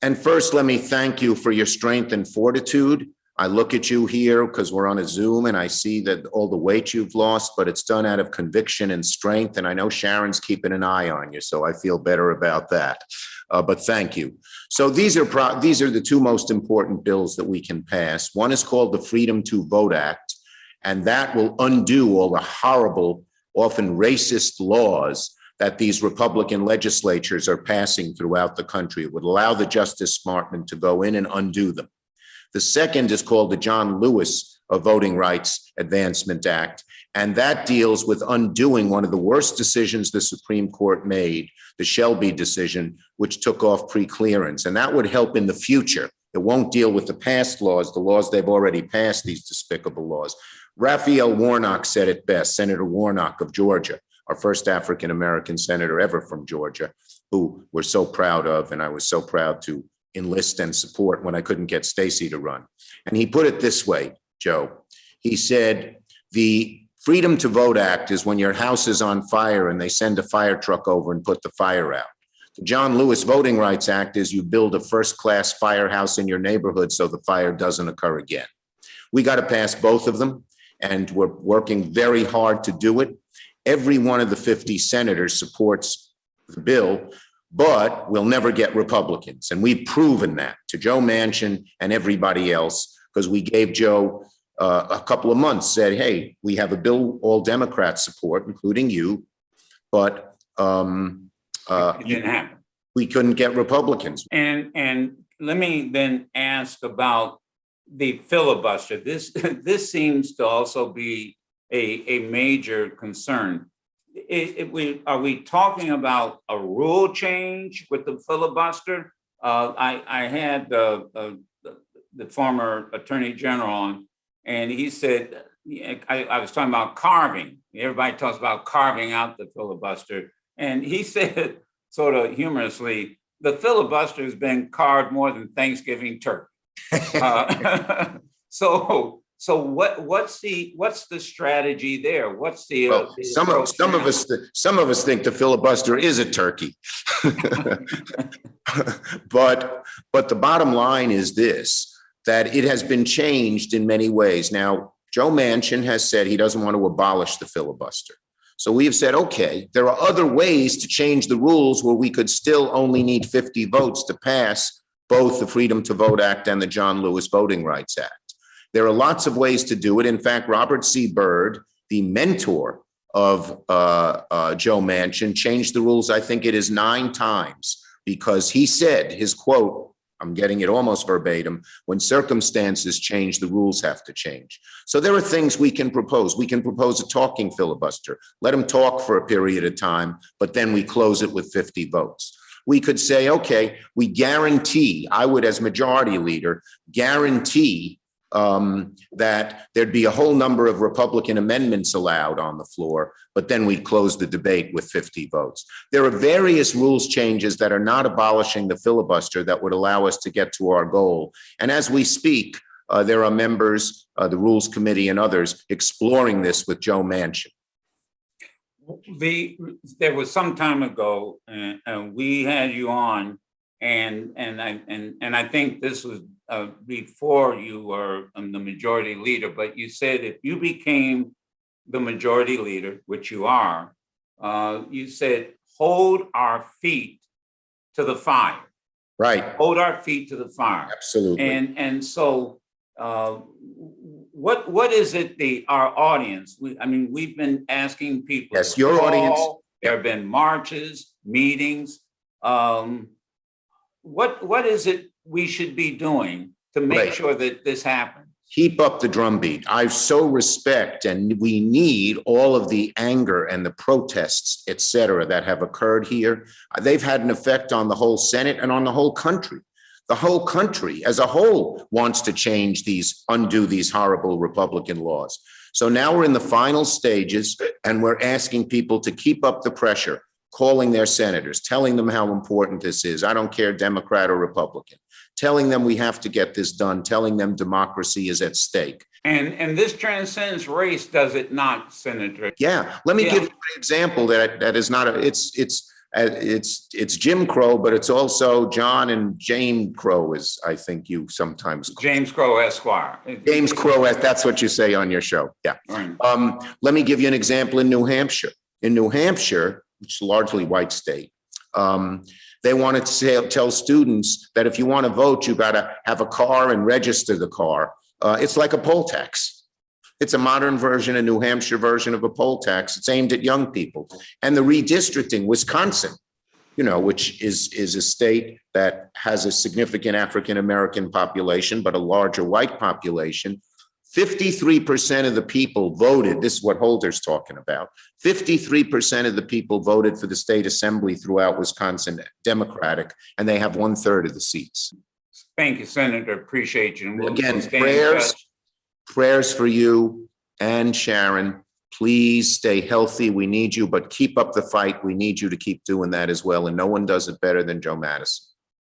And first, let me thank you for your strength and fortitude. I look at you here because we're on a Zoom and I see that all the weight you've lost, but it's done out of conviction and strength. And I know Sharon's keeping an eye on you, so I feel better about that. But thank you. So these are the two most important bills that we can pass. One is called the Freedom to Vote Act, and that will undo all the horrible, often racist laws that these Republican legislatures are passing throughout the country. It would allow the Justice Department to go in and undo them. The second is called the John Lewis Voting Rights Advancement Act, and that deals with undoing one of the worst decisions the Supreme Court made, the Shelby decision, which took off preclearance, and that would help in the future. It won't deal with the past laws, the laws they've already passed, these despicable laws. Raphael Warnock said it best, Senator Warnock of Georgia, our first African-American senator ever from Georgia, who we're so proud of, and I was so proud to enlist and support when I couldn't get Stacey to run. And he put it this way, Joe. He said, the Freedom to Vote Act is when your house is on fire and they send a fire truck over and put the fire out. The John Lewis Voting Rights Act is you build a first-class firehouse in your neighborhood so the fire doesn't occur again. We got to pass both of them, and we're working very hard to do it. Every one of the 50 senators supports the bill, but we'll never get Republicans. And we've proven that to Joe Manchin and everybody else, because we gave Joe a couple of months, said, hey, we have a bill all Democrats support, including you, but it didn't happen. We couldn't get Republicans. And let me then ask about the filibuster. This seems to also be a major concern. Are we talking about a rule change with the filibuster? I had the former Attorney General on, and he said, I was talking about carving. Everybody talks about carving out the filibuster. And he said, sort of humorously, the filibuster has been carved more than Thanksgiving turkey. So what's the strategy there? What's the some of us think the filibuster is a turkey, but the bottom line is this: that it has been changed in many ways. Now, Joe Manchin has said he doesn't want to abolish the filibuster. So we have said, okay, there are other ways to change the rules where we could still only need 50 votes to pass both the Freedom to Vote Act and the John Lewis Voting Rights Act. There are lots of ways to do it. In fact, Robert C. Byrd, the mentor of Joe Manchin, changed the rules, I think it is 9 times, because he said, his quote, I'm getting it almost verbatim, when circumstances change, the rules have to change. So there are things we can propose. We can propose a talking filibuster. Let them talk for a period of time, but then we close it with 50 votes. We could say, okay, we guarantee, I would as majority leader, guarantee that there'd be a whole number of Republican amendments allowed on the floor, but then we'd close the debate with 50 votes. There are various rules changes that are not abolishing the filibuster that would allow us to get to our goal. And as we speak, there are members, the Rules Committee and others, exploring this with Joe Manchin. There was some time ago, and we had you on, and I think this was before you were the majority leader, but you said if you became the majority leader, which you are, you said, hold our feet to the fire. Right. Hold our feet to the fire. Absolutely. And so what is it our audience, we've been asking people. Yes, your audience. There have been marches, meetings. What is it we should be doing to make sure that this happens? Keep up the drumbeat. I so respect, and we need all of the anger and the protests, et cetera, that have occurred here. They've had an effect on the whole Senate and on the whole country. The whole country as a whole wants to change undo these horrible Republican laws. So now we're in the final stages, and we're asking people to keep up the pressure, calling their senators, telling them how important this is. I don't care, Democrat or Republican, telling them we have to get this done, telling them democracy is at stake. And this transcends race, does it not, Senator? Yeah, let me give you an example that is not, it's It's Jim Crow, but it's also John and James Crow, as I think you sometimes call James Crow Esquire. James Crow, that's what you say on your show. Yeah. Right. Let me give you an example in New Hampshire. In New Hampshire, which is a largely white state, they wanted to tell students that if you want to vote, you got to have a car and register the car. It's like a poll tax. It's a modern version, a New Hampshire version of a poll tax. It's aimed at young people. And the redistricting, Wisconsin, which is a state that has a significant African-American population, but a larger white population, 53% of the people voted. This is what Holder's talking about. 53% of the people voted for the state assembly throughout Wisconsin, Democratic, and they have 1/3 of the seats. Thank you, Senator. Appreciate you. We'll Again, stay in touch. prayers for you and Sharon. Please stay healthy. We need you, but keep up the fight. We need you to keep doing that as well. And no one does it better than Joe Madison.